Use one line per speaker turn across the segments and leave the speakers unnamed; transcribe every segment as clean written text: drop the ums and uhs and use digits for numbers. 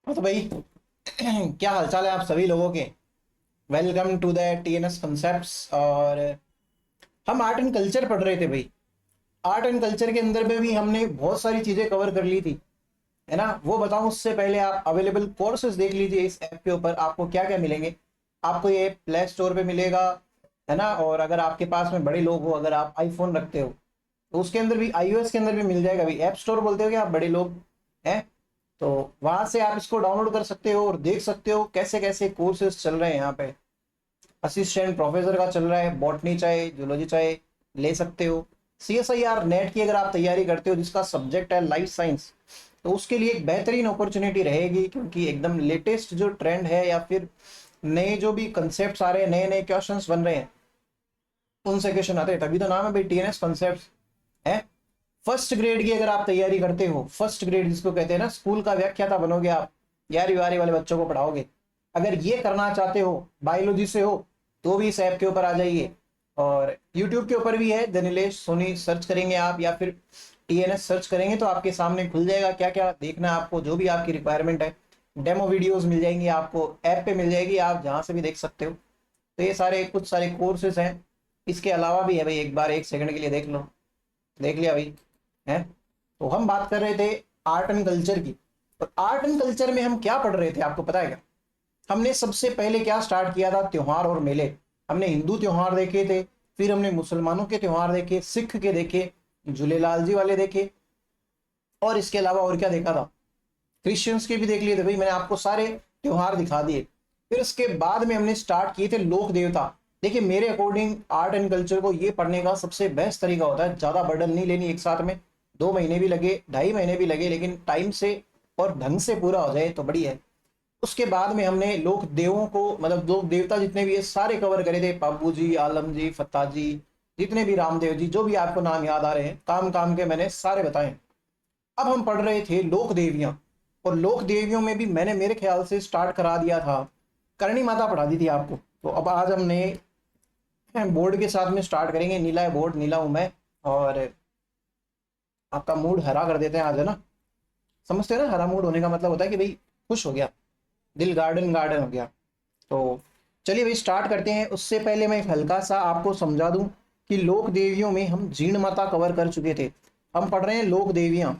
हाँ तो भाई क्या हालचाल है आप सभी लोगों के। Welcome to the TNS concepts. और हम आर्ट एंड कल्चर पढ़ रहे थे भाई। आर्ट एंड कल्चर के अंदर में भी हमने बहुत सारी चीजें कवर कर ली थी, है ना। वो बताऊं उससे पहले आप अवेलेबल कोर्सेज देख लीजिए इस ऐप के ऊपर, आपको क्या क्या मिलेंगे। आपको ये प्ले स्टोर पे मिलेगा, है ना। और अगर आपके पास में बड़े लोग हो, अगर आप आईफोन रखते हो तो उसके अंदर भी, आईओएस के अंदर भी मिल जाएगा भाई। ऐप स्टोर बोलते हो क्या आप बड़े लोग हैं, तो वहां से आप इसको डाउनलोड कर सकते हो और देख सकते हो कैसे कैसे कोर्सेज चल रहे हैं यहाँ पे। असिस्टेंट प्रोफेसर का चल रहा है, बॉटनी चाहे जूलॉजी चाहे ले सकते हो। सीएसआईआर नेट की अगर आप तैयारी करते हो जिसका सब्जेक्ट है लाइफ साइंस, तो उसके लिए एक बेहतरीन अपॉर्चुनिटी रहेगी, क्योंकि एकदम लेटेस्ट जो ट्रेंड है या फिर नए जो भी कंसेप्ट आ रहे हैं, नए नए क्वेश्चंस बन रहे हैं, उनसे क्वेश्चन आते हैं। तभी तो नाम है भाई टीएनएस कॉन्सेप्ट है। फर्स्ट ग्रेड की अगर आप तैयारी करते हो, फर्स्ट ग्रेड जिसको कहते हैं ना, स्कूल का व्याख्याता बनोगे आप, 11वीं वाले बच्चों को पढ़ाओगे, अगर ये करना चाहते हो, बायोलॉजी से हो, तो भी इस ऐप के ऊपर आ जाइए। और यूट्यूब के ऊपर भी है, द सोनी सर्च करेंगे आप या फिर टीएनएस सर्च करेंगे तो आपके सामने खुल जाएगा क्या क्या देखना है आपको, जो भी आपकी रिक्वायरमेंट है। डेमो वीडियोस मिल जाएंगी आपको, ऐप पे मिल जाएगी, आप जहाँ से भी देख सकते हो। तो ये सारे कुछ सारे कोर्सेज हैं। इसके अलावा भी है भाई, एक बार एक सेकंड के लिए देख लो। देख लिया भाई, है। तो हम बात कर रहे थे आर्ट एंड कल्चर की। और आर्ट एंड कल्चर में हम क्या पढ़ रहे थे आपको पता है क्या। हमने सबसे पहले क्या स्टार्ट किया था, त्योहार और मेले। हमने हिंदू त्योहार देखे थे, फिर हमने मुसलमानों के त्योहार देखे, सिख के देखे, झूलेलाल जी वाले देखे, और इसके अलावा और क्या देखा था, क्रिश्चियंस के भी देख लिए थे भाई। मैंने आपको सारे त्योहार दिखा दिए। फिर उसके बाद में हमने स्टार्ट किए थे लोक देवता। देखिए मेरे अकॉर्डिंग आर्ट एंड कल्चर को ये पढ़ने का सबसे बेस्ट तरीका होता है, ज्यादा बर्डन नहीं लेनी एक साथ में। 2 महीने भी लगे, 2.5 महीने भी लगे, लेकिन टाइम से और ढंग से पूरा हो जाए तो बढ़िया है। उसके बाद में हमने लोक देवों को, मतलब लोक देवता जितने भी है सारे कवर करे थे, बाबू जी, आलम जी, फत्ता जी, जितने भी, रामदेव जी, जो भी आपको नाम याद आ रहे हैं, काम काम के मैंने सारे बताए। अब हम पढ़ रहे थे लोक देवियां। और लोक देवियों में भी मैंने मेरे ख्याल से स्टार्ट करा दिया था, करणी माता पढ़ा दी थी आपको। तो अब आज हमने बोर्ड के साथ में स्टार्ट करेंगे। नीला है बोर्ड, नीला हूं मैं। और आपका मूड हरा कर देते हैं आज, है ना। समझते हैं ना, हरा मूड होने का मतलब होता है कि भाई खुश हो गया, दिल गार्डन गार्डन हो गया। तो चलिए भाई स्टार्ट करते हैं। उससे पहले मैं एक हल्का सा आपको समझा दूं कि लोक देवियों में हम जीण माता कवर कर चुके थे। हम पढ़ रहे हैं लोक देवियां।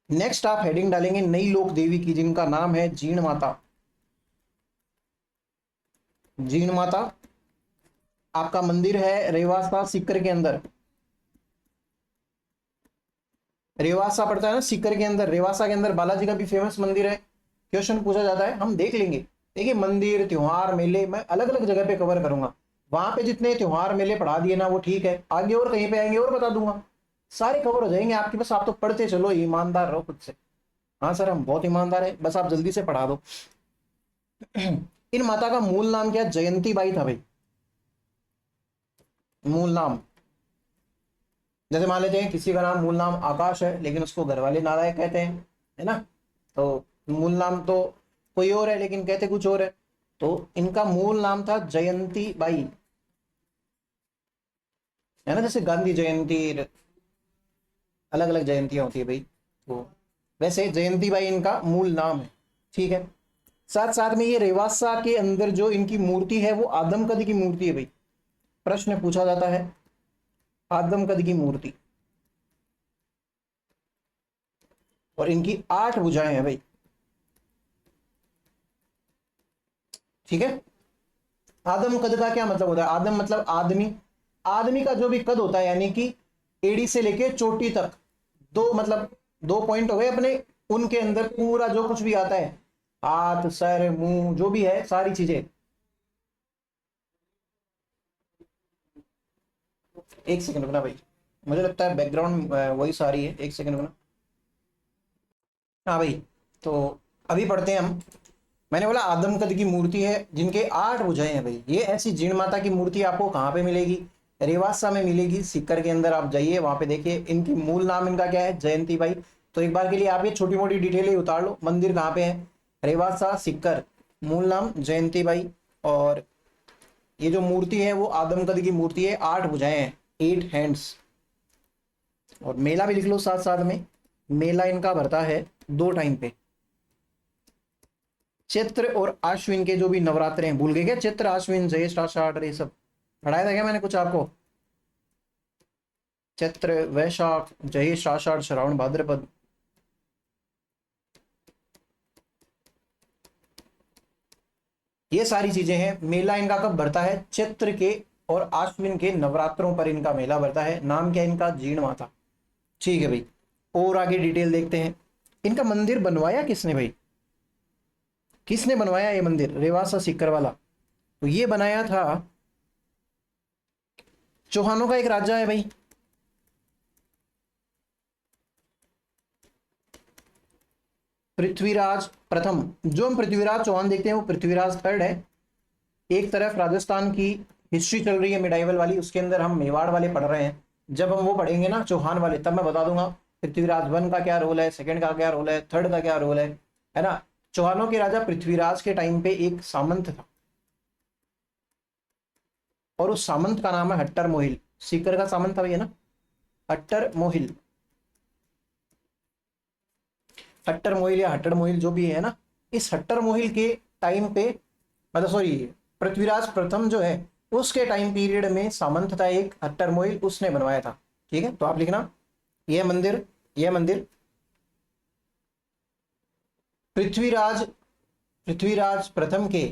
नेक्स्ट आप हेडिंग डालेंगे नई लोक देवी की, जिनका नाम है जीण माता। जीण माता आपका मंदिर है रेवासा सीकर के अंदर। रेवासा पड़ता है ना सीकर के अंदर, रेवासा के अंदर बालाजी का भी फेमस मंदिर है। क्वेश्चन पूछा जाता है, हम देख लेंगे। देखिए मंदिर, त्योहार, मेले मैं अलग अलग जगह पे कवर करूंगा। वहां पे जितने त्योहार मेले पढ़ा दिए ना वो ठीक है, आगे और कहीं पे आएंगे और बता दूंगा। सारे कवर हो जाएंगे आपके पास, आप तो पढ़ते चलो, ईमानदार रहो खुद से। हाँ सर हम बहुत ईमानदार है, बस आप जल्दी से पढ़ा दो। इन माता का मूल नाम क्या, जयंती बाई था भाई, मूल नाम। जैसे मान लेते हैं किसी का नाम, मूल नाम आकाश है, लेकिन उसको घर वाले नारायण कहते हैं, है ना। तो मूल नाम तो कोई और है लेकिन कहते कुछ और है। तो इनका मूल नाम था जयंती बाई, है ना। जैसे गांधी जयंती, अलग अलग जयंतियां होती है भाई। तो वैसे जयंती बाई इनका मूल नाम है, ठीक है। साथ साथ में ये रेवासा के अंदर जो इनकी मूर्ति है वो आदम कद की मूर्ति है भाई। प्रश्न पूछा जाता है, आदम कद की मूर्ति। और इनकी 8 भुजाएं हैं भाई, ठीक है। आदम कद का क्या मतलब होता है, आदम मतलब आदमी। आदमी का जो भी कद होता है, यानी कि एड़ी से लेके चोटी तक, दो मतलब 2 पॉइंट हो गए अपने। उनके अंदर पूरा जो कुछ भी आता है, हाथ, सर, मुंह, जो भी है सारी चीजें। एक सेकंड बना भाई, मुझे लगता है बैकग्राउंड वॉइस आ रही है, एक सेकंड बना। हाँ भाई, तो अभी पढ़ते हैं हम। मैंने बोला आदम कद की मूर्ति है जिनके 8 भुजाएं हैं भाई। ये ऐसी जीण माता की मूर्ति आपको कहाँ पे मिलेगी, रेवासा में मिलेगी, सीकर के अंदर। आप जाइए वहां पे देखिए। इनकी मूल नाम इनका क्या है, जयंती बाई। तो एक बार के लिए आप ये छोटी मोटी डिटेल ही उतार लो, मंदिर कहाँ पे है, रेवासा सीकर, मूल नाम जयंती बाई। और ये जो मूर्ति है वो आदम कद की मूर्ति है, 8 भुजाएं हैं, 8 हैंड्स। और मेला भी लिख लो साथ साथ में, मेला इनका भरता है 2 टाइम पे। चैत्र और आश्विन के जो भी नवरात्र हैं, भूल गए क्या? चैत्र, आश्विन, ज्येष्ठ, आषाढ़, ये सब पढ़ाया था क्या मैंने कुछ आपको? चैत्र, वैशाख, ज्येष्ठ, आषाढ़, श्रावण, भाद्रपद, ये सारी चीजें हैं। मेला इनका कब भरता है? चैत्र के और आश्विन के नवरात्रों पर इनका मेला भरता है। नाम क्या है इनका? जीण माता। ठीक है भाई, और आगे डिटेल देखते हैं। इनका मंदिर बनवाया किसने भाई? किसने बनवाया ये मंदिर? रेवासा सीकर वाला। तो ये बनाया था चौहानों का एक राजा है भाई, पृथ्वीराज प्रथम। जो हम पृथ्वीराज चौहान देखते हैं वो पृथ्वीराज थर्ड है। एक तरफ राजस्थान की हिस्ट्री चल रही है मिडाइवल वाली, उसके अंदर हम मेवाड़ वाले पढ़ रहे हैं। जब हम वो पढ़ेंगे ना चौहान वाले, तब मैं बता दूंगा पृथ्वीराज वन का क्या रोल है, सेकंड का क्या रोल है, थर्ड का क्या रोल है ना। चौहानों के राजा पृथ्वीराज के टाइम पे एक सामंत था, और उस सामंत का नाम है हट्टर मोहिल। सीकर का सामंत था भैया ना, हट्टर मोहिल। हट्टर मोहिल या हट्टर मोहिल जो भी है ना, इस हट्टर मोहिल के टाइम पे, मतलब सॉरी, पृथ्वीराज प्रथम जो है उसके टाइम पीरियड में सामंत था एक हट्टर मोहिल, उसने बनवाया था। ठीक है, तो आप लिखना यह मंदिर पृथ्वीराज पृथ्वीराज प्रथम के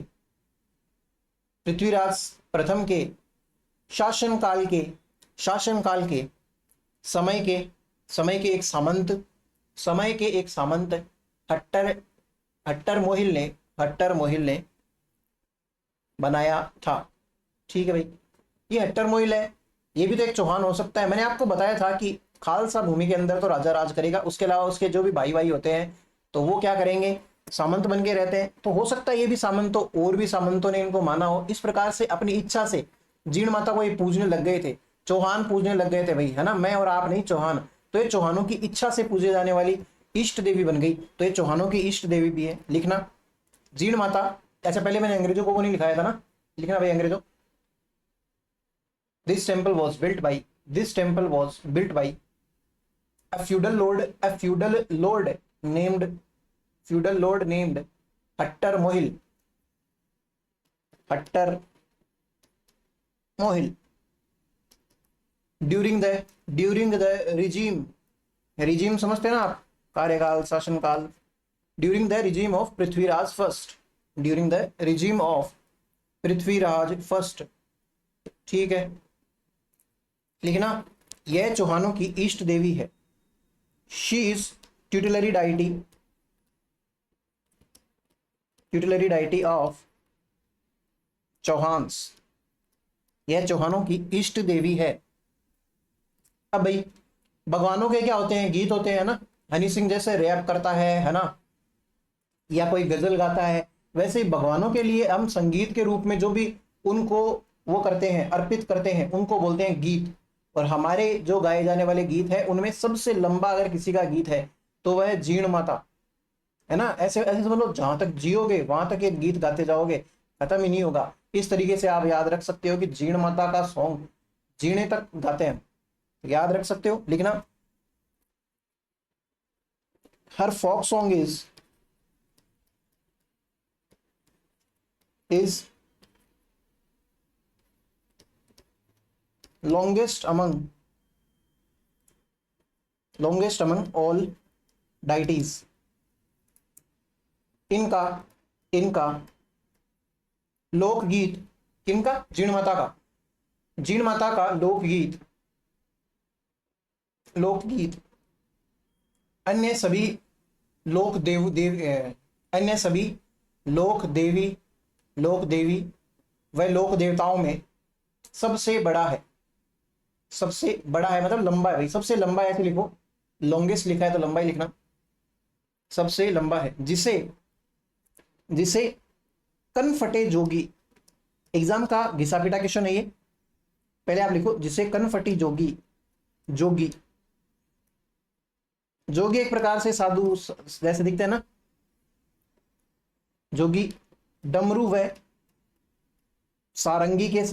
पृथ्वीराज प्रथम के शासन काल के समय के एक सामंत हट्टर हट्टर मोहिल ने बनाया था। ठीक है भाई, ये हट्टर मोहिल है। ये भी तो एक चौहान हो सकता है। मैंने आपको बताया था कि खालसा भूमि के अंदर तो राजा राज करेगा, उसके अलावा उसके जो भी भाई भाई होते हैं तो वो क्या करेंगे? सामंत बन के रहते हैं। तो हो सकता है ये भी सामंत हो, और भी सामंतों ने इनको माना हो। इस प्रकार से अपनी इच्छा से जीण माता को ये पूजने लग गए थे, चौहान पूजने लग गए थे भाई, है ना। मैं और आप नहीं, चौहान। तो ये चौहानों की इच्छा से पूजे जाने वाली इष्ट देवी बन गई, तो ये चौहानों की इष्ट देवी भी है। लिखना जीण माता। अच्छा, पहले मैंने अंग्रेजों को नहीं लिखाया था ना, लिखना भाई अंग्रेजों। This temple was built by a feudal lord named Hattar Mohil. During the regime समझते हैं ना आप, कार्यकाल, शासनकाल। During the regime of Prithviraj first. ठीक है, लिखना यह चौहानों की इष्ट देवी है। She is tutelary deity of Chauhans. यह चौहानों की इष्ट देवी है। अब भाई भगवानों के क्या होते हैं? गीत होते हैं ना। हनी सिंह जैसे रैप करता है ना, या कोई गजल गाता है, वैसे ही भगवानों के लिए हम संगीत के रूप में जो भी उनको वो करते हैं, अर्पित करते हैं, उनको बोलते हैं गीत। और हमारे जो गाए जाने वाले गीत है उनमें सबसे लंबा अगर किसी का गीत है तो वह है जीण माता, है ना। ऐसे ऐसे समझ लो, जहां तक जियोगे वहां तक ये गीत गाते जाओगे, खत्म ही नहीं होगा। इस तरीके से आप याद रख सकते हो कि जीण माता का सॉन्ग जीने तक गाते हैं, याद रख सकते हो। लिखना her folk song is longest among all deities। इनका लोकगीत, किनका? जीण माता का लोकगीत अन्य सभी लोक देवी व लोक देवताओं में सबसे बड़ा है मतलब लंबा है भाई, सबसे लंबा है, ऐसे लिखो। लॉन्गेस्ट लिखा है तो लंबा ही लिखना। सबसे लंबा है, जिसे कनफटे जोगी। एग्जाम का घिसा पिटा क्वेश्चन है ये। पहले आप लिखो जिसे कनफटी जोगी एक प्रकार से साधु जैसे दिखते हैं ना। जोगी डमरू व सारंगी के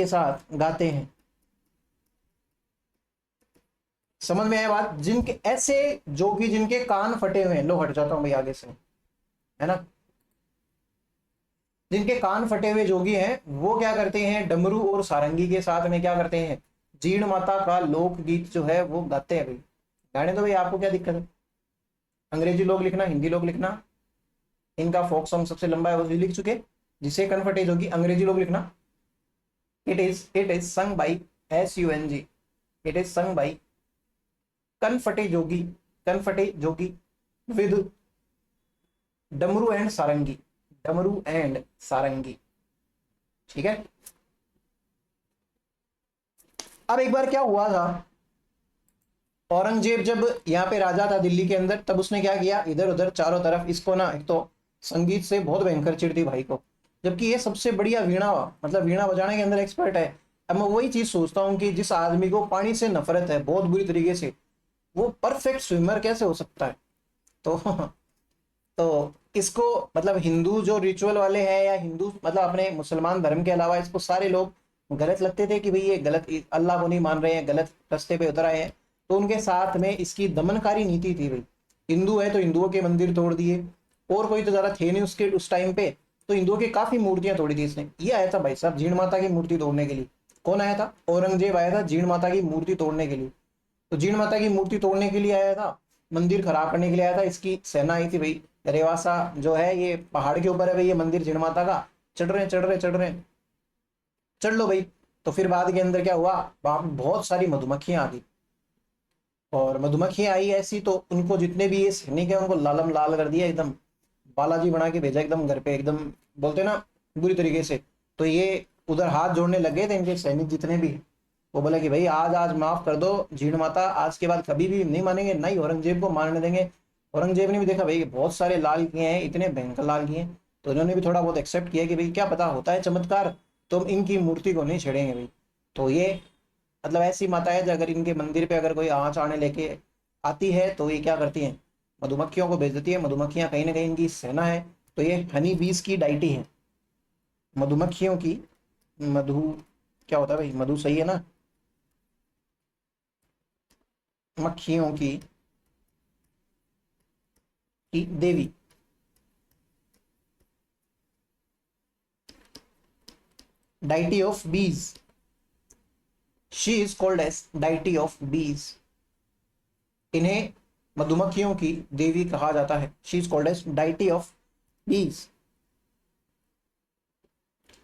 साथ गाते हैं। समझ में आया बात? जिनके ऐसे जोगी जिनके कान फटे हुए हैं, लो हट जाता हूं भाई आगे से, है ना, जिनके कान फटे हुए जोगी हैं, वो क्या करते हैं, डमरू और सारंगी के साथ में क्या करते हैं, जीण माता का लोकगीत जो है वो गाते हैं भाई। गाने तो भाई आपको क्या दिक्कत है, अंग्रेजी लोग लिखना, हिंदी लोग लिखना, इनका फोक सॉन्ग सबसे लंबा है वो भी लिख चुके, जिसे कन्फर्टेज होगी, अंग्रेजी लोग लिखना। It is sung by, SUNG, it is sung by Kanphata jogi, Kanphata jogi with damru and sarangi, damru and सारंगी। ठीक है। अब एक बार क्या हुआ था, औरंगजेब जब यहाँ पे राजा था दिल्ली के अंदर, तब उसने क्या किया, इधर उधर चारों तरफ इसको ना, एक तो संगीत से बहुत भयंकर चिढ़ थी भाई को, जबकि ये सबसे बढ़िया वीणा, मतलब वीणा बजाने के अंदर एक्सपर्ट है। अब मैं वही चीज सोचता हूँ कि जिस आदमी को पानी से नफरत है बहुत बुरी तरीके से, वो परफेक्ट स्विमर कैसे हो सकता है? तो तो इसको, मतलब हिंदू जो रिचुअल वाले हैं या हिंदू मतलब अपने मुसलमान धर्म के अलावा, इसको सारे लोग गलत लगते थे कि भाई ये गलत, अल्लाह को नहीं मान रहे हैं, गलत रास्ते पे उतर आए हैं। तो उनके साथ में इसकी दमनकारी नीति थी भाई। हिंदू है तो हिंदुओं के मंदिर तोड़ दिए, और कोई तो ज्यादा थे नहीं उसके उस टाइम पे, तो हिंदुओं की काफी मूर्तियां तोड़ी थी इसने। ये आया था भाई साहब जीण माता की मूर्ति तोड़ने के लिए। कौन आया था? औरंगजेब आया था जीण माता की मूर्ति तोड़ने के लिए। तो जीण माता की मूर्ति तोड़ने के लिए आया था, मंदिर खराब करने के लिए आया था, इसकी सेना आई थी भाई। रेवासा जो है ये पहाड़ के ऊपर है भाई, ये मंदिर जीण माता का, चढ़ रहे चढ़ रहे चढ़ रहे, चढ़ लो भाई। तो फिर बाद के अंदर क्या हुआ, वहां पे बहुत सारी मधुमक्खियां आ गई, और मधुमक्खियां आई ऐसी तो उनको जितने भी ये सैनिक है उनको लालम लाल कर दिया एकदम, बालाजी बना के भेजा एकदम घर पे, एकदम बोलते ना बुरी तरीके से। तो ये उधर हाथ जोड़ने लग गए थे इनके सैनिक जितने भी। वो बोला कि भाई आज आज माफ कर दो जीण माता, आज के बाद कभी भी नहीं मानेंगे, नहीं औरंगजेब को मारने देंगे। औरंगजेब ने भी देखा भाई बहुत सारे लाल किए हैं, इतने भयंकर लाल किए हैं, तो इन्होंने भी थोड़ा बहुत एक्सेप्ट किया कि भाई क्या पता होता है चमत्कार, तो हम इनकी मूर्ति को नहीं छेड़ेंगे भाई। तो ये मतलब ऐसी माता है जो अगर इनके मंदिर पे अगर कोई आँच आने लेके आती है तो ये क्या करती हैं, मधुमक्खियों को भेज देती है। मधुमक्खियां कहीं ना कहीं इनकी सेना है। तो ये हनी बीज की डाइटी है, मधुमक्खियों की, मधु क्या होता है भाई, मधु सही है ना, मक्खियों की देवी, deity of bees, she is called as deity of bees. इन्हें मधुमक्खियों की देवी कहा जाता है, she is called as deity of bees.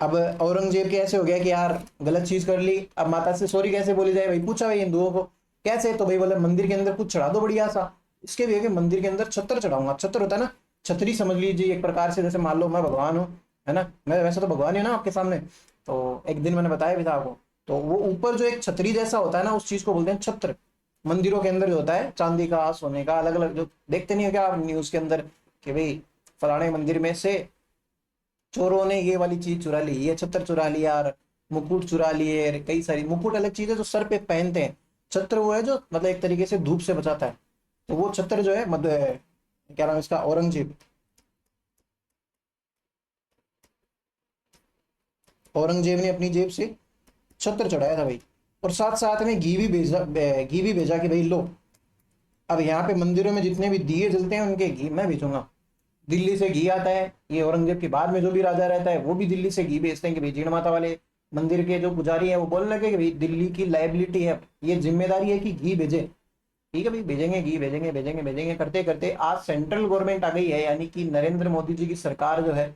अब औरंगजेब के ऐसे हो गया कि यार गलत चीज कर ली, अब माता से सॉरी कैसे बोली जाए भाई, पूछा भाई हिंदुओं को कैसे, तो भाई बोले मंदिर के अंदर कुछ चढ़ा दो बढ़िया सा। इसके भी है कि मंदिर के अंदर छत्र चढ़ाऊंगा, छत्र होता है ना, छतरी समझ लीजिए एक प्रकार से, जैसे मान लो मैं भगवान हूँ, है ना, मैं वैसे तो भगवान ही हूं ना आपके सामने। तो एक दिन मैंने बताया भी था आपको, तो वो ऊपर जो एक छतरी जैसा होता है ना, उस चीज को बोलते हैं छत्र। मंदिरों के अंदर जो होता है चांदी का सोने का अलग अलग, जो देखते नहीं हो क्या आप न्यूज के अंदर कि भाई फलाने मंदिर में से चोरों ने ये वाली चीज चुरा ली, ये छत्र चुरा लिया, और मुकुट चुरा लिए, कई सारी मुकुट अलग चीज है जो सर पे पहनते हैं, छत्र वो है जो मतलब एक तरीके से धूप से बचाता है। तो वो छत्र जो है क्या नाम है इसका, औरंगजेब, औरंगजेब ने अपनी जेब से छत्र चढ़ाया था भाई। और साथ साथ में घी भी भेजा, घी भी भेजा कि भाई लो, अब यहाँ पे मंदिरों में जितने भी दिए जलते हैं उनके घी मैं भेजूंगा। दिल्ली से घी आता है, ये औरंगजेब के बाद में जो भी राजा रहता है वो भी दिल्ली से घी भेजते हैं कि भाई जीण माता वाले मंदिर के जो पुजारी है वो बोलने लगे कि भाई दिल्ली की लाइबिलिटी है, ये जिम्मेदारी है कि घी भेजे। ठीक है भाई, भेजेंगे घी, भेजेंगे भेजेंगे भेजेंगे, करते करते आज सेंट्रल गवर्नमेंट आ गई है, यानी कि नरेंद्र मोदी जी की सरकार जो है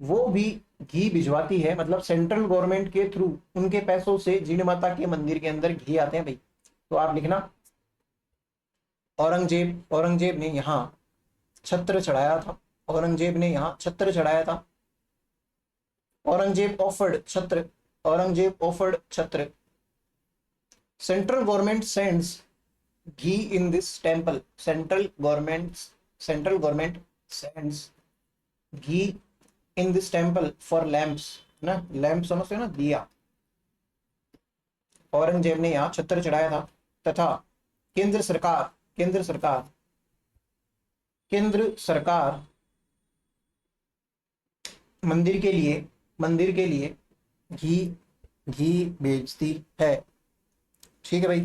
वो भी घी भिजवाती है, मतलब सेंट्रल गवर्नमेंट के थ्रू उनके पैसों से जीण माता के मंदिर के अंदर घी आते हैं भाई। तो आप लिखना, औरंगजेब ने यहाँ छत्र चढ़ाया था, औरंगजेब ने यहाँ छत्र चढ़ाया था, औरंगजेब ऑफर्ड छत्र, औरंगजेब ऑफर्ड छत्र, central government sends ghee in this temple, central government sends ghee in this temple for lamps, ना लैंप समझते हो ना, दिया। औरंगजेब ने यहाँ छत्र चढ़ाया था, तथा केंद्र सरकार, केंद्र सरकार, केंद्र सरकार मंदिर के लिए, मंदिर के लिए घी, घी बेचती है। ठीक है भाई,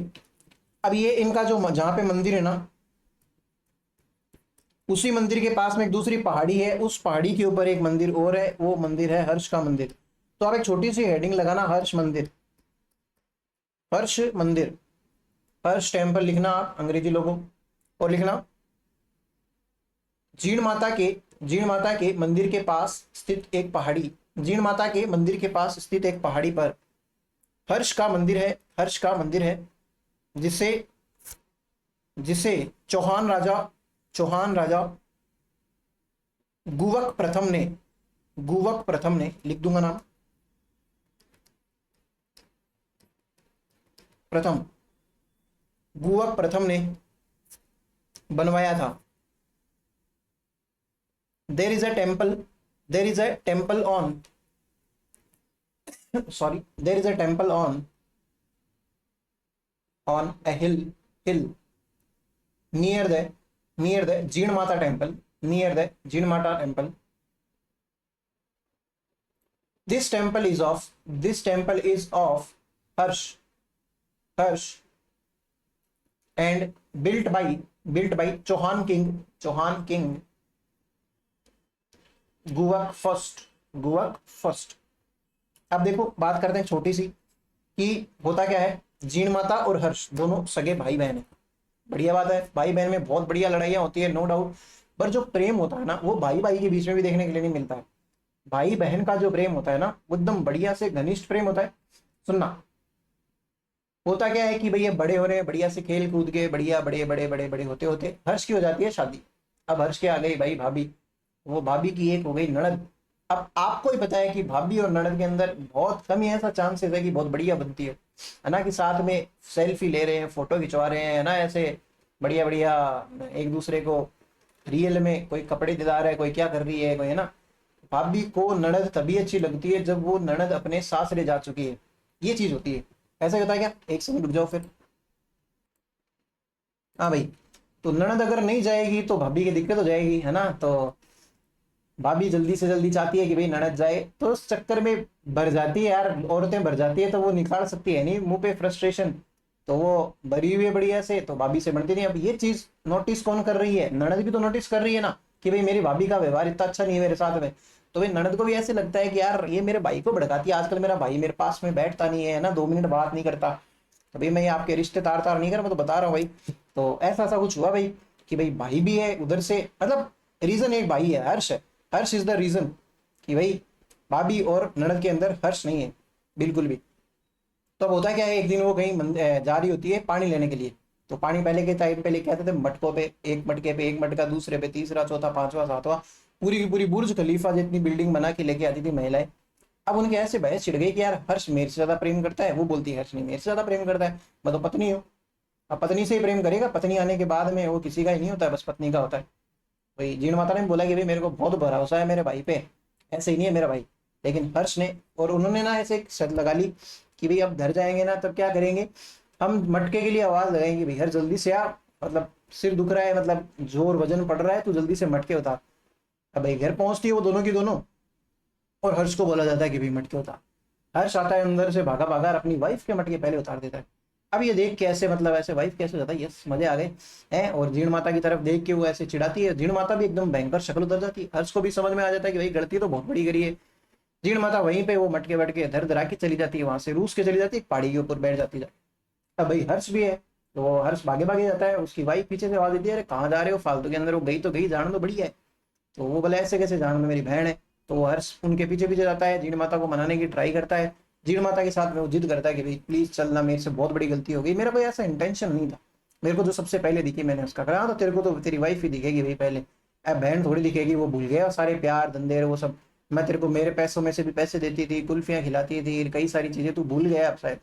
अब ये इनका जो जहाँ पे मंदिर है ना, उसी मंदिर के पास में एक दूसरी पहाड़ी है, उस पहाड़ी के ऊपर एक मंदिर और है, वो मंदिर है हर्ष का मंदिर। तो आप एक छोटी सी हेडिंग लगाना, हर्ष मंदिर, हर्ष मंदिर, हर्ष टेम्पल लिखना आप अंग्रेजी लोगों, और लिखना जीण माता के मंदिर के पास स्थित एक पहाड़ी, जीण माता के मंदिर के पास स्थित एक पहाड़ी पर हर्ष का मंदिर है, हर्ष का मंदिर है, जिसे जिसे चौहान राजा गुवक प्रथम ने लिख दूंगा नाम, प्रथम गुवक प्रथम ने बनवाया था। There is a temple, there is a temple on sorry there is a temple on a hill near the Jinmata temple, near the Jinmata temple. This temple is of Harsh and built by Chauhan king Guvak first. अब देखो बात करते हैं छोटी सी कि होता क्या है, जीण माता और हर्ष दोनों सगे भाई बहन है, बढ़िया बात है, भाई बहन में बहुत बढ़िया लड़ाइयाँ होती है, नो डाउट। पर जो प्रेम होता है ना, वो भाई भाई के बीच में भी देखने के लिए नहीं मिलता है। भाई बहन का जो प्रेम होता है ना, वो एकदम बढ़िया से घनिष्ठ प्रेम होता है। सुनना, होता क्या है कि भैया बड़े हो रहे हैं, बढ़िया से खेल कूद के बढ़िया बड़े बड़े बड़े बड़े होते होते हर्ष की हो जाती है शादी। अब हर्ष के आ गई भाई भाभी, वो भाभी की एक हो गई ननद। अब आपको ही पता है कि भाभी और ननद के अंदर बहुत कम ही ऐसा चांसेस है कि बहुत बढ़िया बनती है ना, कि साथ में सेल्फी ले रहे हैं, फोटो खिंचवा रहे हैं, है ना, ऐसे बढ़िया बढ़िया एक दूसरे को रियल में, कोई कपड़े दिला रहा है, कोई क्या कर रही है, कोई, है ना। भाभी को ननद तभी अच्छी लगती है जब वो ननद अपने सासरे जा चुकी है, ये चीज होती है। ऐसा ही होता है क्या? एक सेकंड रुक जाओ फिर। हाँ भाई, तो ननद अगर नहीं जाएगी तो भाभी की दिक्कत हो जाएगी, है ना। तो भाभी जल्दी से जल्दी चाहती है कि भाई ननद जाए, तो उस चक्कर में भर जाती है यार, औरतें भर जाती है, तो वो निकाल सकती है नहीं मुंह पे फ्रस्ट्रेशन, तो वो भरी हुई है बढ़िया से, तो भाभी से बनती नहीं। अब ये चीज नोटिस कौन कर रही है? ननद भी तो नोटिस कर रही है ना, कि भाई मेरी भाभी का व्यवहार इतना अच्छा नहीं है मेरे साथ में। तो भाई ननद को भी ऐसे लगता है कि यार ये मेरे भाई को भड़काती है, आजकल मेरा भाई मेरे पास में बैठता नहीं है ना, 2 मिनट बात नहीं करता, तो भाई मैं आपके रिश्ते तार तार नहीं कर, मैं तो बता रहा हूँ भाई। तो ऐसा ऐसा कुछ हुआ भाई, कि भाई भाई भी है उधर से, मतलब रीजन एक भाई है, हर्ष है, हर्ष इज द रीजन कि भाई भाभी और ननद के अंदर हर्ष नहीं है बिल्कुल भी। तो अब होता क्या है, एक दिन वो कहीं जा रही होती है पानी लेने के लिए। तो पानी पहले के टाइम पे लेके आते थे मटकों पे, एक मटके पे एक मटका, दूसरे पे तीसरा, चौथा, पांचवा, सातवां, पूरी की पूरी बुर्ज खलीफा जितनी बिल्डिंग बना के लेके आती थी महिलाएं। अब उनके ऐसे बहस छिड़ गई कि यार हर्ष मेरे से ज्यादा प्रेम करता है, वो बोलती है हर्ष नहीं मेरे से ज्यादा प्रेम करता है, मैं तो पत्नी हूँ। अब पत्नी से ही प्रेम करेगा, पत्नी आने के बाद में वो किसी का ही नहीं होता है, बस पत्नी का होता है। भाई जीण माता ने बोला कि भाई मेरे को बहुत भरोसा है मेरे भाई पे, ऐसे ही नहीं है मेरा भाई। लेकिन हर्ष ने और उन्होंने ना ऐसे एक शर्त लगा ली कि भाई अब घर जाएंगे ना तब क्या करेंगे, हम मटके के लिए आवाज लगाएंगे, भाई हर जल्दी से आ, मतलब सिर दुख रहा है, मतलब जोर वजन पड़ रहा है, तो जल्दी से मटके उतार। अब भाई घर पहुंचती है वो दोनों की दोनों, और हर्ष को बोला जाता है कि भाई मटके उतार। हर्ष आता है अंदर से भागा भागा, अपनी वाइफ के मटके पहले उतार देता है। अब ये देख के ऐसे, मतलब ऐसे वाइफ कैसे हो जाता है, यस मजे आ गए हैं, और जीण माता की तरफ देख के वो ऐसे चिढ़ाती है, जीण माता भी एकदम भयंकर शक्ल उतर जाती है। हर्ष को भी समझ में आ जाता है कि भाई गलती तो बहुत बड़ी करी है। जीण माता वहीं पे वो मटके वटके धर धरा के चली जाती है, वहां से रूस के चली जाती है, एक पहाड़ी के ऊपर बैठ जाती है। अब भाई हर्ष भी है, तो वो हर्ष भागे भागे जाता है, उसकी वाइफ पीछे से आवाज देती है, अरे कहाँ जा रहे हो फालतू के अंदर, वो गई तो गई, जान दो बढ़िया है। तो वो बोले ऐसे कैसे, जान दो मेरी बहन है। तो वो हर्ष उनके पीछे पीछे जाता है, जीण माता को मनाने की ट्राई करता है, जीण माता के साथ में वो जिद करता है कि भाई प्लीज चलना, मेरे से बहुत बड़ी गलती हो गई, मेरा कोई ऐसा इंटेंशन नहीं था, मेरे को जो सबसे पहले दिखी मैंने उसका करा, तो तेरे को तो तेरी वाइफ ही दिखेगी भाई पहले, अब बहन थोड़ी दिखेगी, वो भूल गया सारे प्यार धंधे वो सब, मैं तेरे को मेरे पैसों में से भी पैसे देती थी, कुल्फियां खिलाती थी, कई सारी चीजें तू भूल गया अब शायद।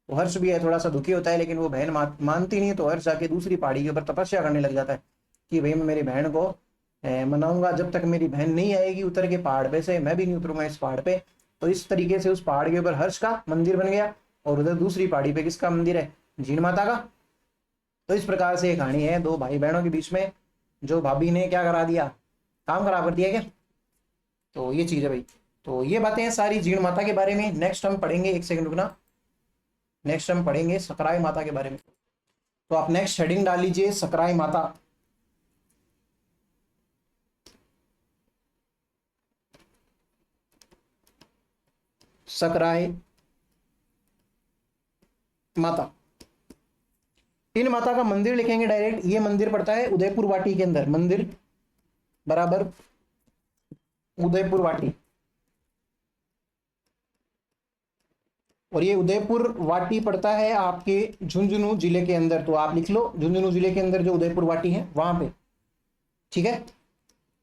तो हर्ष भी है थोड़ा सा दुखी होता है, लेकिन वो बहन मानती नहीं है, तो हर्ष जाके दूसरी पहाड़ी के ऊपर तपस्या करने लग जाता है कि भाई मैं मेरी बहन को मनाऊंगा, जब तक मेरी बहन नहीं आएगी उतर के पहाड़ पे से, मैं भी नहीं उतरूंगा इस पहाड़ पे। तो इस तरीके से उस पहाड़ के ऊपर हर्ष का मंदिर बन गया, और उधर दूसरी पहाड़ी पे किसका मंदिर है? जीण माता का। तो इस प्रकार से ये कहानी है दो भाई बहनों के बीच में, जो भाभी ने क्या करा दिया, काम खराब कर दिया क्या। तो ये चीज है भाई। तो ये बातें हैं सारी जीण माता के बारे में। नेक्स्ट हम पढ़ेंगे, एक सेकंड रुकना, नेक्स्ट हम पढ़ेंगे सकराय माता के बारे में। तो आप नेक्स्ट हेडिंग डाल लीजिए सकराई माता। सकराई माता। इन माता का मंदिर लिखेंगे डायरेक्ट। ये मंदिर पड़ता है उदयपुर वाटी के अंदर। मंदिर बराबर उदयपुर वाटी। और ये उदयपुर वाटी पड़ता है आपके झुंझुनू जिले के अंदर। तो आप लिख लो झुंझुनू जिले के अंदर जो उदयपुर वाटी है वहां पे। ठीक है।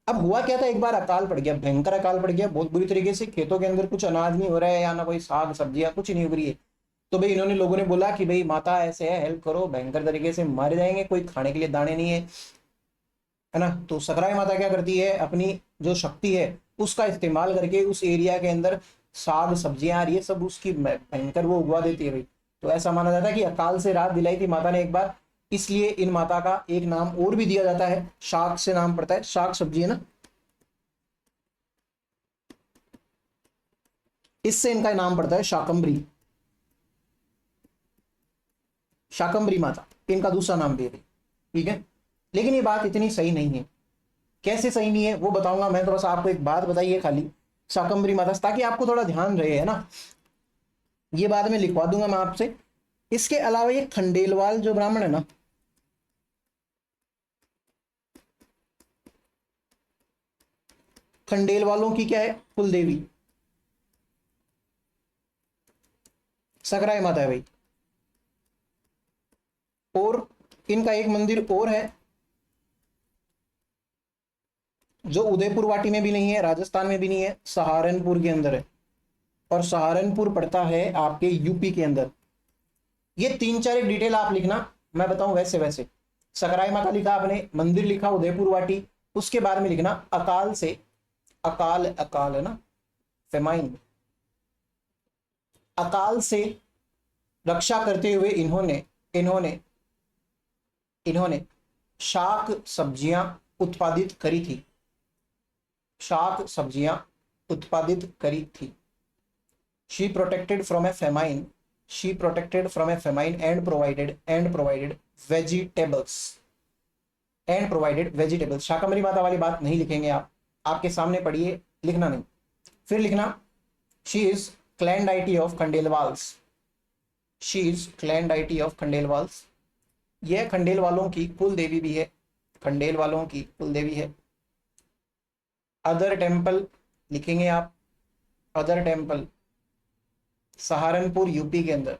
अब हुआ क्या था, एक बार अकाल पड़ गया, भयंकर अकाल पड़ गया बहुत बुरी तरीके से। खेतों के अंदर कुछ अनाज नहीं हो रहा है, या ना कोई साग सब्जियां कुछ नहीं उग रही है। तो भाई इन्होंने लोगों ने बोला कि भाई माता ऐसे है, हेल्प करो, भयंकर तरीके से मारे जाएंगे, कोई खाने के लिए दाने नहीं है ना। तो सकराई माता क्या करती है, अपनी जो शक्ति है उसका इस्तेमाल करके उस एरिया के अंदर साग सब्जियां आ रही है सब उसकी भयंकर वो उगवा देती है भाई। तो ऐसा माना जाता है कि अकाल से राहत दिलाई थी माता ने एक बार, इसलिए इन माता का एक नाम और भी दिया जाता है, शाक से नाम पड़ता है, शाक सब्जी है ना, इससे इनका नाम पड़ता है शाकंभरी। शाकंभरी माता इनका दूसरा नाम भी है। ठीक है। लेकिन ये बात इतनी सही नहीं है। कैसे सही नहीं है वो बताऊंगा मैं। तो बस आपको एक बात बताइए खाली, शाकंभरी माता, ताकि आपको थोड़ा ध्यान रहे, है ना। ये बाद में लिखवा दूंगा मैं आपसे। इसके अलावा ये खंडेलवाल जो ब्राह्मण है ना, खंडेलवालों की क्या है, कुलदेवी सकराई माता है भाई। और इनका एक मंदिर और है जो उदयपुर वाटी में भी नहीं है, राजस्थान में भी नहीं है, सहारनपुर के अंदर है। और सहारनपुर पड़ता है आपके यूपी के अंदर। ये तीन चार एक डिटेल आप लिखना, मैं बताऊं वैसे वैसे। सकराई माता लिखा आपने, मंदिर लिखा उदयपुर वाटी, उसके बाद में लिखना अकाल से, अकाल अकाल है ना, फेमाइन, अकाल से रक्षा करते हुए इन्होंने इन्होंने इन्होंने शाक सब्जियां उत्पादित करी थी। शाक सब्जियां उत्पादित करी थी। She protected from A famine, she protected from A famine and provided vegetables, and provided vegetables. Shakambhari माता वाली बात नहीं लिखेंगे आप, आपके सामने पढ़िए, लिखना नहीं। फिर लिखना she is clan deity of Khandelwals, she is clan deity of Khandelwals. यह खंडेल वालों की कुल देवी भी है, खंडेल वालों की कुल देवी है। अदर टेम्पल लिखेंगे आप, अदर टेम्पल सहारनपुर यूपी के अंदर।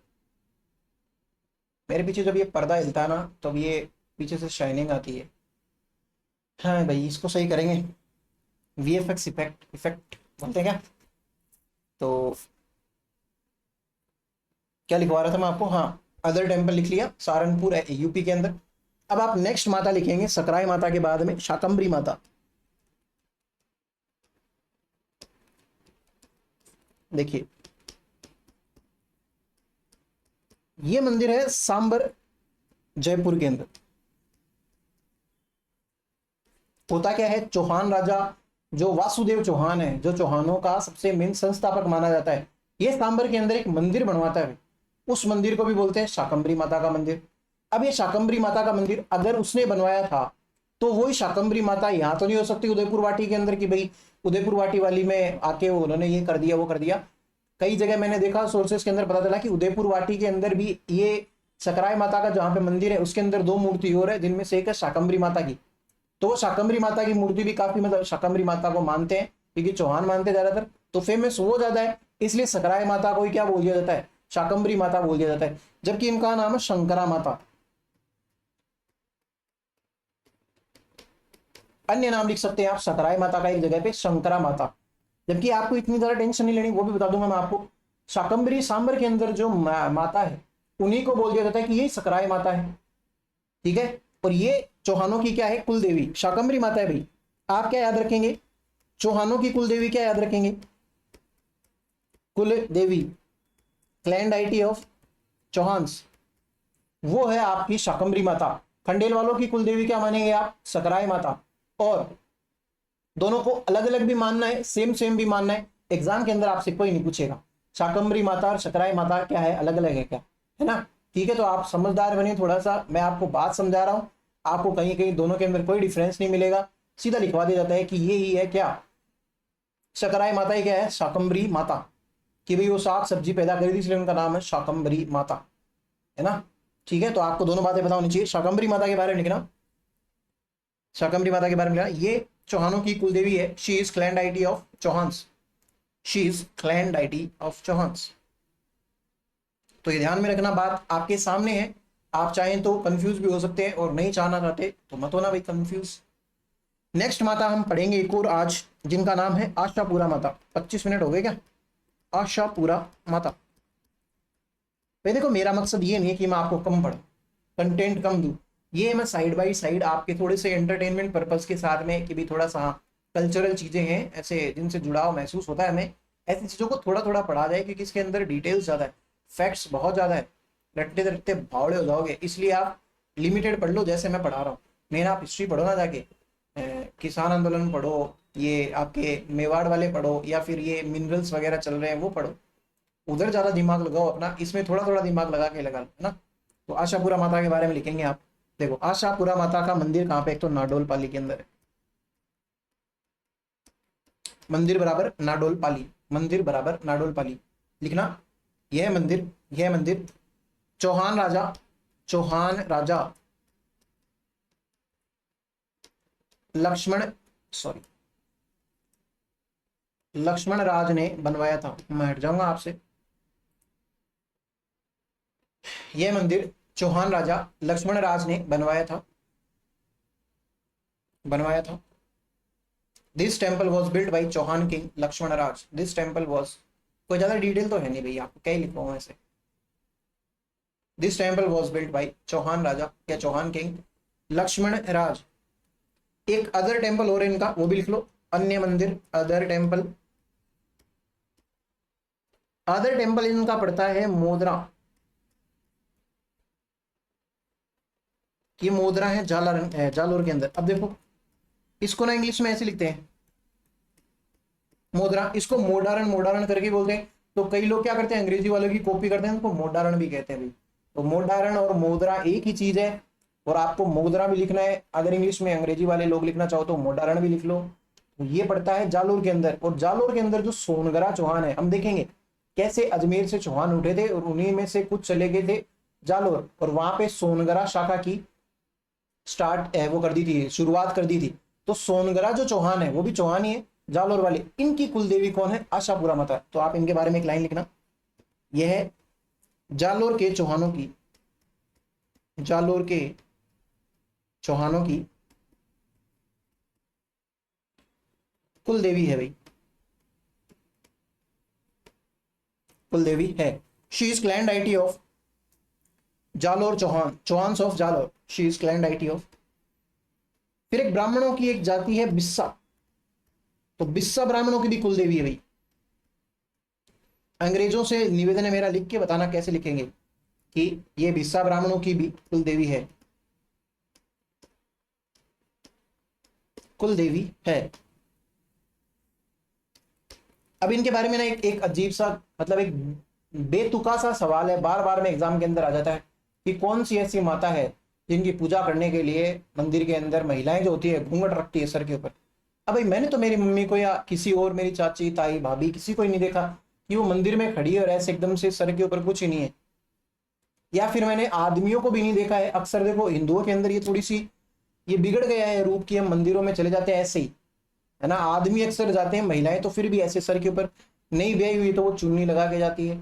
मेरे पीछे जब ये पर्दा हिलता है ना तब ये पीछे से शाइनिंग आती है। हाँ भाई इसको सही करेंगे, वीएफएक्स इफेक्ट, इफेक्ट बोलते हैं क्या। तो क्या लिखवा रहा था मैं आपको, हाँ अदर टेम्पल लिख लिया, सहारनपुर है यूपी के अंदर। अब आप नेक्स्ट माता लिखेंगे सकराई माता के बाद में शाकंभरी माता। देखिए ये मंदिर है सांबर जयपुर के अंदर। होता क्या है, चौहान राजा जो वासुदेव चौहान है, जो चौहानों का सबसे मेन संस्थापक माना जाता है, ये सांबर के अंदर एक मंदिर बनवाता है। उस मंदिर को भी बोलते हैं शाकंभरी माता का मंदिर। अब ये शाकंभरी माता का मंदिर अगर उसने बनवाया था तो वही शाकंभरी माता यहाँ तो नहीं हो सकती उदयपुर वाटी के अंदर की भाई उदयपुर वाटी वाली में आके उन्होंने ये कर दिया वो कर दिया। कई जगह मैंने देखा सोर्सेस के अंदर पता चला कि उदयपुर वाटी के अंदर भी ये सकराई माता का जहाँ पे मंदिर है उसके अंदर दो मूर्ति और है, जिनमें से एक है शाकंभरी माता की। तो शाकंभरी माता की मूर्ति भी काफी, मतलब शाकंभरी माता को मानते हैं क्योंकि चौहान मानते हैं ज्यादातर, तो फेमस वो ज्यादा है, इसलिए सकराई माता को क्या बोल दिया जाता है, शाकंभरी माता बोल दिया जाता है। जबकि इनका नाम है शंकरा माता। अन्य नाम लिख सकते हैं आप सकराई माता का एक जगह पे शंकरा माता। जबकि आपको इतनी ज्यादा टेंशन नहीं लेनी, वो भी बता दूंगा मैं आपको। शाकंभरी सांबर के अंदर जो माता है उन्हीं को बोल दिया जाता है कि ये सकराई माता है। ठीक है। और ये चौहानों की क्या है, कुल देवी शाकंभरी माता है भाई। आप क्या याद रखेंगे, चौहानों की कुल देवी क्या याद रखेंगे, कुल देवी, क्लैन डाइटी ऑफ चौहान्स, वो है आपकी शाकंभरी माता। खंडेल वालों की कुल देवी क्या मानेंगे आप, सकराई माता। और दोनों को अलग अलग भी मानना है, सेम सेम भी मानना है, एग्जाम के अंदर आपसे कोई नहीं पूछेगा शाकंभरी माता और सकराई माता क्या है, अलग अलग है क्या, है ना। ठीक है, तो आप समझदार बनिए थोड़ा सा, मैं आपको बात समझा रहा हूँ, आपको कहीं कहीं दोनों के अंदर कोई डिफरेंस नहीं मिलेगा, सीधा लिखवा दिया जाता है कि ये ही है क्या, शकराई माता ही क्या है, शाकंभरी माता, कि भाई वो साग सब्जी पैदा करी थी इसलिए उनका नाम है शाकंभरी माता, है ना। ठीक है, तो आपको दोनों बातें पता होनी चाहिए। शाकंभरी माता के बारे में लिखना, शाकंभरी माता के बारे में लिखना, ये चौहानों की कुल देवी है। She is clan deity of Chauhans, she is clan deity of Chauhans. तो ये ध्यान में रखना, बात आपके सामने है, आप चाहें तो कंफ्यूज भी हो सकते हैं और नहीं चाहना चाहते तो मत होना भाई कंफ्यूज। नेक्स्ट माता हम पढ़ेंगे एक और आज, जिनका नाम है आशापुरा माता। 25 मिनट हो गए क्या? आशापुरा माता। भाई देखो, मेरा मकसद ये नहीं है कि मैं आपको कम पढ़ूं, कंटेंट कम दूं, ये मैं साइड बाय साइड आपके थोड़े से एंटरटेनमेंट पर्पस के साथ में, कि भी थोड़ा सा कल्चरल चीजें हैं ऐसे जिनसे जुड़ाव महसूस होता है हमें, ऐसी चीजों को थोड़ा थोड़ा पढ़ा जाए, क्योंकि इसके अंदर डिटेल्स ज्यादा है, फैक्ट्स बहुत ज्यादा है, रटते रटते भावड़े हो जाओगे, इसलिए आप लिमिटेड पढ़ लो जैसे मैं पढ़ा रहा हूँ। मेन आप हिस्ट्री पढ़ो ना जाके, किसान आंदोलन पढ़ो, ये आपके मेवाड़ वाले पढ़ो, या फिर ये मिनरल्स वगैरह चल रहे हैं वो पढ़ो, उधर ज्यादा दिमाग लगाओ अपना, इसमें थोड़ा थोड़ा दिमाग लगा के लगा लो, है ना। तो आशापुरा माता के बारे में लिखेंगे आप। देखो, आशापुरा माता का मंदिर कहाँ पे, एक तो नाडोल पाली के अंदर है, मंदिर बराबर नाडोल पाली, मंदिर बराबर नाडोल पाली लिखना। यह मंदिर चौहान राजा, चौहान राजा लक्ष्मण, सॉरी, लक्ष्मण राज ने बनवाया था। मैं हट जाऊंगा आपसे। यह मंदिर चौहान राजा लक्ष्मण राज ने बनवाया था, बनवाया था। This temple was build by Chauhan king Lakshman Raj. This temple was, कोई ज्यादा डिटेल तो है नहीं भैया, आपको क्या ही लिखवाऊं ऐसे। This temple was build by Chauhan raja या चौहान किंग लक्ष्मण राज। एक अदर टेम्पल और इनका, वो भी लिख लो, अन्य मंदिर, अदर टेम्पल। अदर टेम्पल इनका पड़ता है मोदरा, ये मोदरा है जालोर के अंदर। अब देखो, इसको ना इंग्लिश में ऐसे लिखते हैं मोदरा, इसको मोडारण, मोडारण करके बोलते हैं। तो कई लोग क्या करते हैं, अंग्रेजी वालों की कॉपी करते हैं, उनको मोडारण भी कहते हैं भाई। तो मोडारण और मोदरा एक ही चीज है, और आपको मोदरा भी लिखना है, अगर इंग्लिश में अंग्रेजी वाले लोग लिखना चाहो तो मोडारण भी लिख लो। तो ये पड़ता है जालोर के अंदर, और जालोर के अंदर जो सोनगरा चौहान है, हम देखेंगे कैसे अजमेर से चौहान उठे थे और उन्हीं में से कुछ चले गए थे जालोर, और वहां पे सोनगरा शाखा की स्टार्ट वो कर दी थी, शुरुआत कर दी थी। तो सोनगरा जो चौहान है वो भी चौहान ही है, जालोर वाले। इनकी कुलदेवी कौन है? आशापुरा माता। तो आप इनके बारे में एक लाइन लिखना, यह है जालोर के चौहानों की, जालोर के चौहानों की कुलदेवी है भाई, कुलदेवी है। She is clan deity of Jalore Chauhan, Chauhans of Jalore, she is clan deity of. फिर एक ब्राह्मणों की एक जाति है बिस्सा, तो बिस्सा ब्राह्मणों की भी कुलदेवी है भाई। अंग्रेजों से निवेदन है मेरा, लिख के बताना कैसे लिखेंगे कि ये बिस्सा ब्राह्मणों की भी कुलदेवी है, कुलदेवी है। अब इनके बारे में ना एक अजीब सा, मतलब एक बेतुका सा सवाल है, बार बार में एग्जाम के अंदर आ जाता है कि कौन सी ऐसी माता है जिनकी पूजा करने के लिए मंदिर के अंदर महिलाएं जो होती है घूंघट रखती है सर के ऊपर। अब भाई मैंने तो मेरी मम्मी को या किसी और, मेरी चाची ताई भाभी, किसी को ही नहीं देखा कि वो मंदिर में खड़ी है और ऐसे एकदम से सर के ऊपर कुछ ही नहीं है। या फिर मैंने आदमियों को भी नहीं देखा है। अक्सर देखो हिंदुओं के अंदर ये थोड़ी सी ये बिगड़ गया है रूप, की हम मंदिरों में चले जाते हैं ऐसे ही, है ना, आदमी अक्सर जाते हैं, महिलाएं तो फिर भी ऐसे सर के ऊपर, नहीं ब्याही हुई तो वो चुन्नी लगा के जाती है,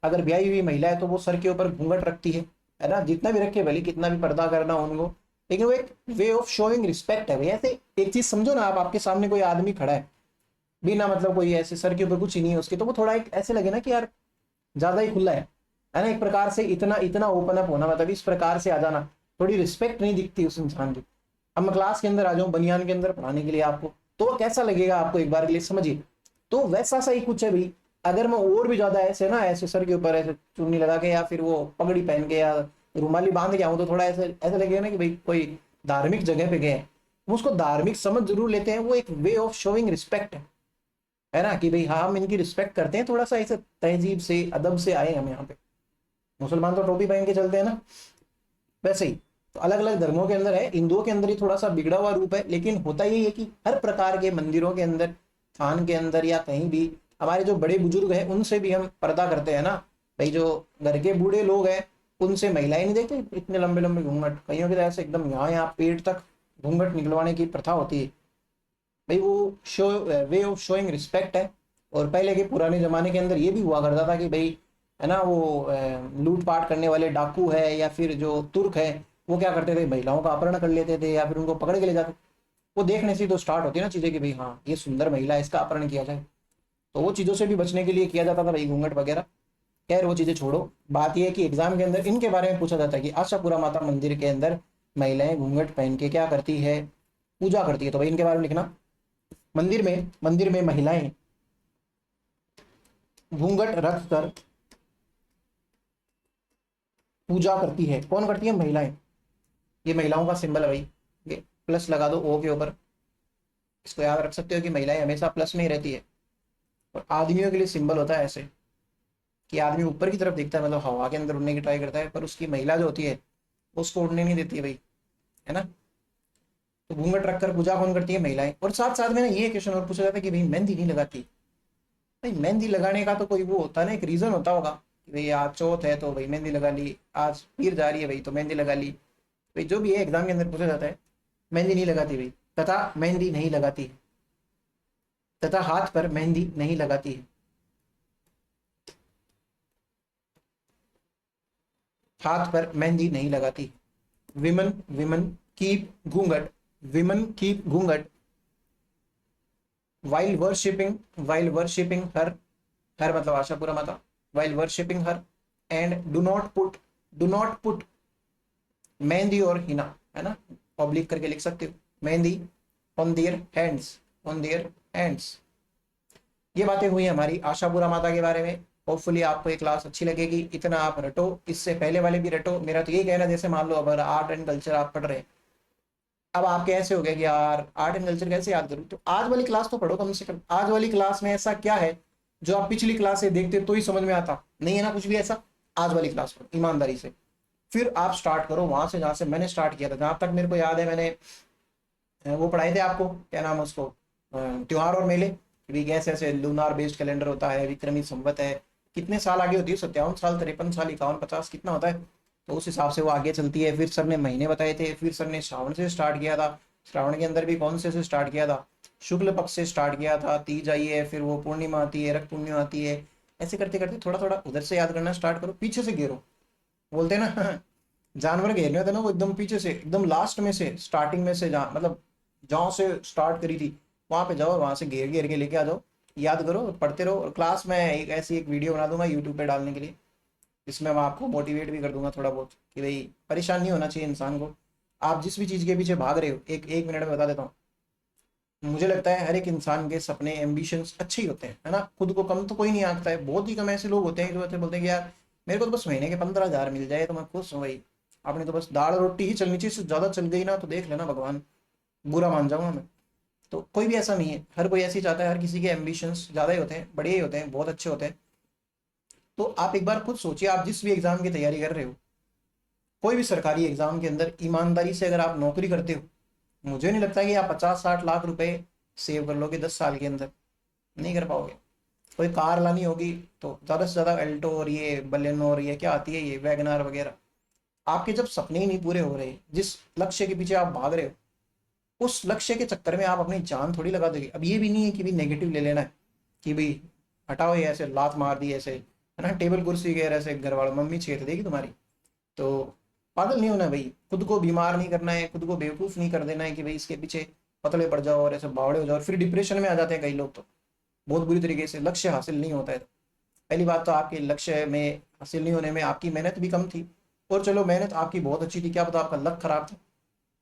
अगर ब्याही हुई महिला है तो वो सर के ऊपर घूंघट रखती है ना, जितना भी रखे भले, कितना भी पर्दा करना उनको, लेकिन वो एक वे ऑफ शोइंग रिस्पेक्ट है भाई। ऐसे एक चीज समझो ना, आप आपके सामने कोई आदमी खड़ा है बिना मतलब कोई ऐसे सर के ऊपर कुछ ही नहीं है उसके, तो वो थोड़ा एक ऐसे लगे ना कि यार ज्यादा ही खुला है ना, एक प्रकार से इतना इतना ओपन अप होना, मतलब इस प्रकार से आ जाना, थोड़ी रिस्पेक्ट नहीं दिखती उस इंसान की। अब मैं क्लास के अंदर आ जाऊं बनियान के अंदर पढ़ाने के लिए आपको, तो कैसा लगेगा आपको, एक बार के लिए समझिए। तो वैसा सा ही कुछ है भाई। अगर मैं और भी ज्यादा ऐसे ना, ऐसे सर के ऊपर ऐसे चुन्नी लगा के या फिर वो पगड़ी पहन के या रुमाली बांध के आऊं, तो थोड़ा ऐसे ऐसा लगेगा ना कि भाई कोई धार्मिक जगह पे गए हैं। हम उसको धार्मिक समझ जरूर लेते हैं, वो एक वे ऑफ शोइंग रिस्पेक्ट है ना, कि भाई हाँ हम इनकी रिस्पेक्ट करते हैं, थोड़ा सा ऐसे तहजीब से अदब से आए हम यहाँ पे। मुसलमान तो टोपी पहन के चलते हैं ना, वैसे ही तो अलग अलग धर्मों के अंदर है, हिंदुओं के अंदर ही थोड़ा सा बिगड़ा हुआ रूप है, लेकिन होता यही है कि हर प्रकार के मंदिरों के अंदर, थान के अंदर या कहीं भी हमारे जो बड़े बुजुर्ग हैं उनसे भी हम पर्दा करते हैं ना भाई। जो घर के बूढ़े लोग हैं उनसे महिलाएं नहीं देखते इतने लंबे लंबे घूंघट, कईयों की तो ऐसे एकदम यहाँ यहाँ पेट तक घूंघट निकलवाने की प्रथा होती है भाई। वो show way of showing respect है। और पहले के पुराने जमाने के अंदर ये भी हुआ करता था कि भाई है ना, वो लूटपाट करने वाले डाकू है या फिर जो तुर्क है, वो क्या करते थे, महिलाओं का अपहरण कर लेते थे या फिर उनको पकड़ के ले जाते। वो देखने से ही तो स्टार्ट होती है ना चीजें कि भाई हाँ ये सुंदर महिला है, इसका अपहरण किया जाए। तो वो चीजों से भी बचने के लिए किया जाता था भाई घूंघट वगैरह। खैर वो चीजें छोड़ो, बात यह है कि एग्जाम के अंदर इनके बारे में पूछा जाता है कि आशापुरा माता मंदिर के अंदर महिलाएं घूंघट पहन के क्या करती है, पूजा करती है। तो भाई इनके बारे में लिखना, मंदिर में महिलाएं घूंघट रख कर पूजा करती है। कौन करती है, महिलाएं। ये महिलाओं का सिंबल है भाई, ये प्लस लगा दो ओ के ऊपर। इसको याद रख सकते हो कि महिलाएं हमेशा प्लस में ही रहती है। और आदमियों के लिए सिंबल होता है ऐसे कि आदमी ऊपर की तरफ देखता है, मतलब हवा के अंदर उड़ने की ट्राई करता है, पर उसकी महिला जो होती है उसको उड़ने नहीं देती है भाई, है ना। तो घूंघट रखकर पूजा कौन करती है, महिलाएं। और साथ साथ में ना ये क्वेश्चन और पूछा जाता है कि भाई मेहंदी नहीं लगाती। भाई मेहंदी लगाने का तो कोई वो होता है ना, एक रीजन होता होगा कि भाई आज चौथ है तो भाई मेहंदी लगा ली, आज पीर जा रही है भाई तो मेहंदी लगा ली। भाई जो भी है एग्जाम के अंदर पूछा जाता है, मेहंदी नहीं लगाती भाई, तथा मेहंदी नहीं लगाती है, तथा हाथ पर मेहंदी नहीं लगाती है। हाथ पर मेहंदी नहीं लगाती। विमन विमन कीप घूंघट, विमन कीप घूंघट while worshipping her, हर मतलब आशापुरा माता, while worshipping her, and do not put mehndi और हिना, है ना, ऑब्लिक करके लिख सकते हो, mehndi on their hands, on their hands. ये बातें हुई हमारी आशापुरा माता के बारे में। होपफुली आपको ये क्लास अच्छी लगेगी, इतना आप रटो, इससे पहले वाले भी रटो। मेरा तो यही कहना, जैसे मान लो अगर आर्ट एंड कल्चर आप पढ़ रहे हैं, अब आपके ऐसे हो गया कि यार आर्ट एंड कल्चर कैसे याद करूं, तो आज वाली क्लास तो पढ़ो कम से कम। आज वाली क्लास में ऐसा क्या है जो आप पिछली क्लास से देखते तो ही समझ में आता, नहीं है ना कुछ भी ऐसा। आज वाली क्लास पढ़ो ईमानदारी से, फिर आप स्टार्ट करो वहां से जहां से मैंने स्टार्ट किया था। जहां तक मेरे को याद है मैंने वो पढ़ाए थे आपको, क्या नाम है उसको, त्योहार और मेले, भी कैसे ऐसे लूनार बेस्ड कैलेंडर होता है, विक्रमी संवत है, कितने साल आगे होती है, 57 साल, 53 साल, 51, 50 कितना होता है, तो उस हिसाब से वो आगे चलती है। फिर सर ने महीने बताए थे, फिर सर ने श्रावण से स्टार्ट किया था। श्रावण के अंदर भी कौन से स्टार्ट किया था, शुक्ल पक्ष से स्टार्ट किया था, तीज आई है, फिर वो पूर्णिमा आती है, रक्त पूर्णिमा आती है। ऐसे करते करते थोड़ा थोड़ा उधर से याद करना स्टार्ट करो, पीछे से घेरो, बोलते हैं ना जानवर घेरने होते ना, वो एकदम पीछे से, एकदम लास्ट में से, स्टार्टिंग में से, जहाँ मतलब जहाँ से स्टार्ट करी थी वहां पे जाओ, वहां से घेर घेर के लेके आ जाओ, याद करो, पढ़ते रहो। और क्लास में एक ऐसी एक वीडियो बना दूंगा यूट्यूब पे डालने के लिए, इसमें मैं आपको मोटिवेट भी कर दूंगा थोड़ा बहुत कि भाई परेशान नहीं होना चाहिए इंसान को। आप जिस भी चीज़ के पीछे भाग रहे हो, एक एक मिनट में बता देता हूँ, मुझे लगता है हर एक इंसान के सपने एम्बिशंस अच्छे ही होते हैं, है ना। खुद को कम तो कोई नहीं आंकता है, बहुत ही कम ऐसे लोग होते हैं जो ऐसे बोलते हैं कि यार मेरे को तो बस महीने के 15,000 मिल जाए तो मैं खुश हूँ भाई, आपने तो बस दाल रोटी ही चलनी चाहिए, इससे ज़्यादा चल गई ना तो देख लेना भगवान, बुरा मान जाऊंगा मैं। तो कोई भी ऐसा नहीं है, हर कोई ऐसे ही चाहता है, हर किसी के एम्बिशंस ज़्यादा ही होते हैं, बड़े ही होते हैं, बहुत अच्छे होते हैं। तो आप एक बार खुद सोचिए, आप जिस भी एग्जाम की तैयारी कर रहे हो, कोई भी सरकारी एग्जाम के अंदर ईमानदारी से अगर आप नौकरी करते हो, मुझे नहीं लगता कि आप 50-60 लाख रुपए सेव कर लोगे 10 साल के अंदर, नहीं कर पाओगे। कोई कार लानी होगी तो ज़्यादा से ज़्यादा एल्टो और ये बलेनो और ये क्या आती है, ये वैगनार वगैरह। आपके जब सपने ही नहीं पूरे हो रहे, जिस लक्ष्य के पीछे आप भाग रहे हो, उस लक्ष्य के चक्कर में आप अपनी जान थोड़ी लगा दोगे। अब ये भी नहीं है कि भाई नेगेटिव ले लेना है कि भाई हटाओ ये ऐसे लात मार दी ऐसे, है ना, टेबल कुर्सी के ऐसे घर वालों मम्मी छेद देगी तुम्हारी। तो पागल नहीं होना भाई, खुद को बीमार नहीं करना है, खुद को बेवकूफ़ नहीं कर देना है कि भाई इसके पीछे पतले पड़ जाओ और ऐसे बावड़े हो जाओ, फिर डिप्रेशन में आ जाते हैं कई लोग तो बहुत बुरी तरीके से। लक्ष्य हासिल नहीं होता है तो पहली बात तो आपके लक्ष्य में हासिल नहीं होने में आपकी मेहनत भी कम थी, और चलो मेहनत आपकी बहुत अच्छी थी, क्या पता आपका लक खराब था,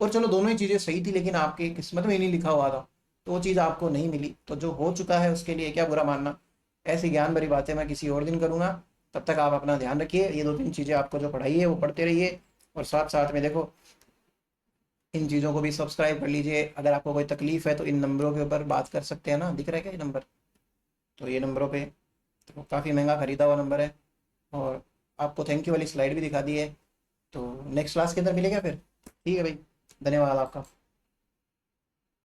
और चलो दोनों ही चीज़ें सही थी लेकिन आपकी किस्मत में नहीं लिखा हुआ था, तो वो चीज़ आपको नहीं मिली। तो जो हो चुका है उसके लिए क्या बुरा मानना। ऐसी ज्ञान भरी बातें मैं किसी और दिन करूँगा, तब तक आप अपना ध्यान रखिए। ये 2-3 चीज़ें आपको जो पढ़ाई है वो पढ़ते रहिए, और साथ साथ में देखो इन चीज़ों को भी सब्सक्राइब कर लीजिए। अगर आपको कोई तकलीफ है तो इन नंबरों के ऊपर बात कर सकते हैं ना, दिख रहा है क्या ये नंबर, तो ये नंबरों पे, तो काफ़ी महंगा ख़रीदा हुआ नंबर है, और आपको थैंक यू वाली स्लाइड भी दिखा दी है। तो नेक्स्ट क्लास के अंदर मिलेगा फिर। ठीक है भाई, धन्यवाद आपका।